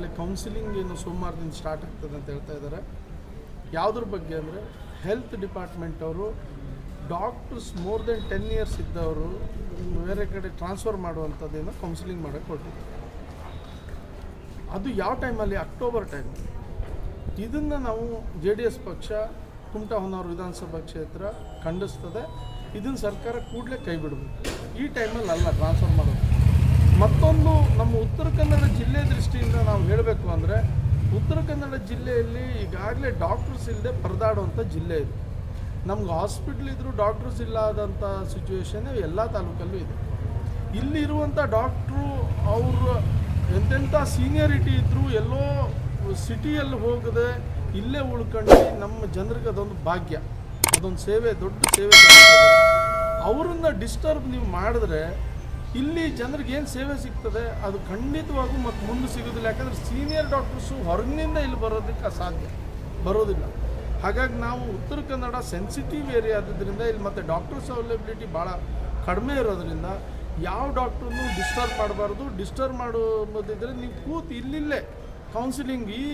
ಈಗಾಗಲೇ ಕೌನ್ಸಿಲಿಂಗ್ ಏನು ಸೋಮವಾರದಿಂದ ಸ್ಟಾರ್ಟ್ ಆಗ್ತದೆ ಅಂತ ಹೇಳ್ತಾ ಇದ್ದಾರೆ. ಯಾವುದ್ರ ಬಗ್ಗೆ ಅಂದರೆ ಹೆಲ್ತ್ ಡಿಪಾರ್ಟ್ಮೆಂಟ್ ಅವರು ಡಾಕ್ಟರ್ಸ್ ಮೋರ್ ದೆನ್ 10 ಇಯರ್ಸ್ ಇದ್ದವರು ಬೇರೆ ಕಡೆ ಟ್ರಾನ್ಸ್ಫರ್ ಮಾಡುವಂಥದ್ದೇನೋ ಕೌನ್ಸಿಲಿಂಗ್ ಮಾಡೋಕ್ಕೆ ಹೊರಟಿದ್ದಾರೆ. ಅದು ಯಾವ ಟೈಮಲ್ಲಿ? October time. ಇದನ್ನು ನಾವು JDS ಪಕ್ಷ ಕುಮಟಾ ಹೊನ್ನಾವರ ವಿಧಾನಸಭಾ ಕ್ಷೇತ್ರ ಖಂಡಿಸ್ತದೆ. ಇದನ್ನು ಸರ್ಕಾರ ಕೂಡಲೇ ಕೈ ಬಿಡಬೇಕು. ಈ ಟೈಮಲ್ಲಿ ಅಲ್ಲ ಟ್ರಾನ್ಸ್ಫರ್ ಮಾಡೋದು. ಮತ್ತೊಂದು ನಮ್ಮ ಉತ್ತರ ಕನ್ನಡ ಜಿಲ್ಲೆ ದೃಷ್ಟಿಯಿಂದ ನಾವು ಹೇಳಬೇಕು ಅಂದರೆ, ಉತ್ತರ ಕನ್ನಡ ಜಿಲ್ಲೆಯಲ್ಲಿ ಈಗಾಗಲೇ ಡಾಕ್ಟರ್ಸ್ ಇಲ್ಲದೆ ಪರದಾಡುವಂಥ ಜಿಲ್ಲೆ ಇದೆ. ನಮ್ಗೆ ಹಾಸ್ಪಿಟ್ಲ್ ಇದ್ದರೂ ಡಾಕ್ಟರ್ಸ್ ಇಲ್ಲದಂಥ ಸಿಚುವೇಶನ್ ಎಲ್ಲ ತಾಲೂಕಲ್ಲೂ ಇದೆ. ಇಲ್ಲಿರುವಂಥ ಡಾಕ್ಟ್ರು ಅವರು ಎಂತೆಂಥ ಸೀನಿಯರಿಟಿ ಇದ್ದರೂ ಎಲ್ಲೋ ಸಿಟಿಯಲ್ಲಿ ಹೋಗದೆ ಇಲ್ಲೇ ಉಳ್ಕೊಂಡು ನಮ್ಮ ಜನರಿಗೆ ಅದೊಂದು ಭಾಗ್ಯ, ಅದೊಂದು ಸೇವೆ, ದೊಡ್ಡ ಸೇವೆ. ಅವರನ್ನು ಡಿಸ್ಟರ್ಬ್ ನೀವು ಮಾಡಿದ್ರೆ ಇಲ್ಲಿ ಜನರಿಗೆ ಏನು ಸೇವೆ ಸಿಗ್ತದೆ ಅದು ಖಂಡಿತವಾಗೂ ಮತ್ತು ಮುಂದೆ ಸಿಗೋದಿಲ್ಲ. ಯಾಕಂದರೆ ಸೀನಿಯರ್ ಡಾಕ್ಟರ್ಸು ಹೊರಗಿನಿಂದ ಇಲ್ಲಿ ಬರೋದಕ್ಕೆ ಅಸಾಧ್ಯ, ಬರೋದಿಲ್ಲ. ಹಾಗಾಗಿ ನಾವು ಉತ್ತರ ಕನ್ನಡ ಸೆನ್ಸಿಟಿವ್ ಏರಿಯಾ ಆದ್ರಿಂದ ಇಲ್ಲಿ ಮತ್ತು ಡಾಕ್ಟರ್ಸ್ ಅವೈಲಬಿಲಿಟಿ ಭಾಳ ಕಡಿಮೆ ಇರೋದ್ರಿಂದ ಯಾವ ಡಾಕ್ಟ್ರನ್ನು ಡಿಸ್ಟರ್ಬ್ ಮಾಡಬಾರ್ದು. ಡಿಸ್ಟರ್ಬ್ ಮಾಡೋದಿದ್ದರೆ ನೀವು ಕೂತು ಇಲ್ಲಿಲ್ಲೇ ಕೌನ್ಸಿಲಿಂಗ್ ಈ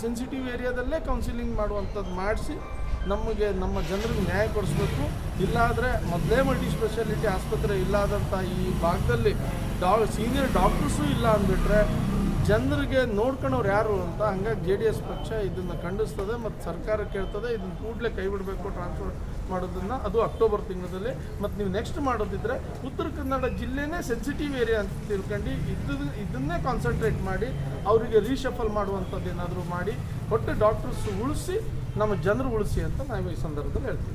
ಸೆನ್ಸಿಟಿವ್ ಏರಿಯಾದಲ್ಲೇ ಕೌನ್ಸಿಲಿಂಗ್ ಮಾಡುವಂಥದ್ದು ಮಾಡಿಸಿ ನಮಗೆ ನಮ್ಮ ಜನರಿಗೆ ನ್ಯಾಯ ಕೊಡಿಸ್ಬೇಕು. ಇಲ್ಲಾದರೆ ಮೊದಲೇ ಮಲ್ಟಿ ಸ್ಪೆಷಾಲಿಟಿ ಆಸ್ಪತ್ರೆ ಇಲ್ಲಾದಂಥ ಈ ಭಾಗದಲ್ಲಿ ಸೀನಿಯರ್ ಡಾಕ್ಟರ್ಸು ಇಲ್ಲ ಅಂದ್ಬಿಟ್ರೆ ಜನರಿಗೆ ನೋಡ್ಕೊಳ್ಳೋರು ಯಾರು ಅಂತ. ಹಂಗಾಗಿ JDS ಪಕ್ಷ ಇದನ್ನು ಖಂಡಿಸ್ತದೆ ಮತ್ತು ಸರ್ಕಾರ ಕೇಳ್ತದೆ ಇದನ್ನು ಕೂಡಲೇ ಕೈ ಬಿಡಬೇಕು ಟ್ರಾನ್ಸ್ಫರ್ ಮಾಡೋದನ್ನು. ಅದು ಅಕ್ಟೋಬರ್ ತಿಂಗಳಲ್ಲಿ. ಮತ್ತು ನೀವು next ಮಾಡೋದಿದ್ದರೆ Uttara Kannada ಜಿಲ್ಲೆನೇ sensitive area ಅಂತ ತಿಳ್ಕೊಂಡು ಇದನ್ನೇ ಕಾನ್ಸಂಟ್ರೇಟ್ ಮಾಡಿ ಅವರಿಗೆ ರೀಶಫಲ್ ಮಾಡುವಂಥದ್ದು ಏನಾದರೂ ಮಾಡಿ ಒಟ್ಟು ಡಾಕ್ಟರ್ಸ್ ಉಳಿಸಿ ನಮ್ಮ ಜನರು ಉಳಿಸಿ ಅಂತ ನಾವು ಈ ಸಂದರ್ಭದಲ್ಲಿ ಹೇಳ್ತೀವಿ.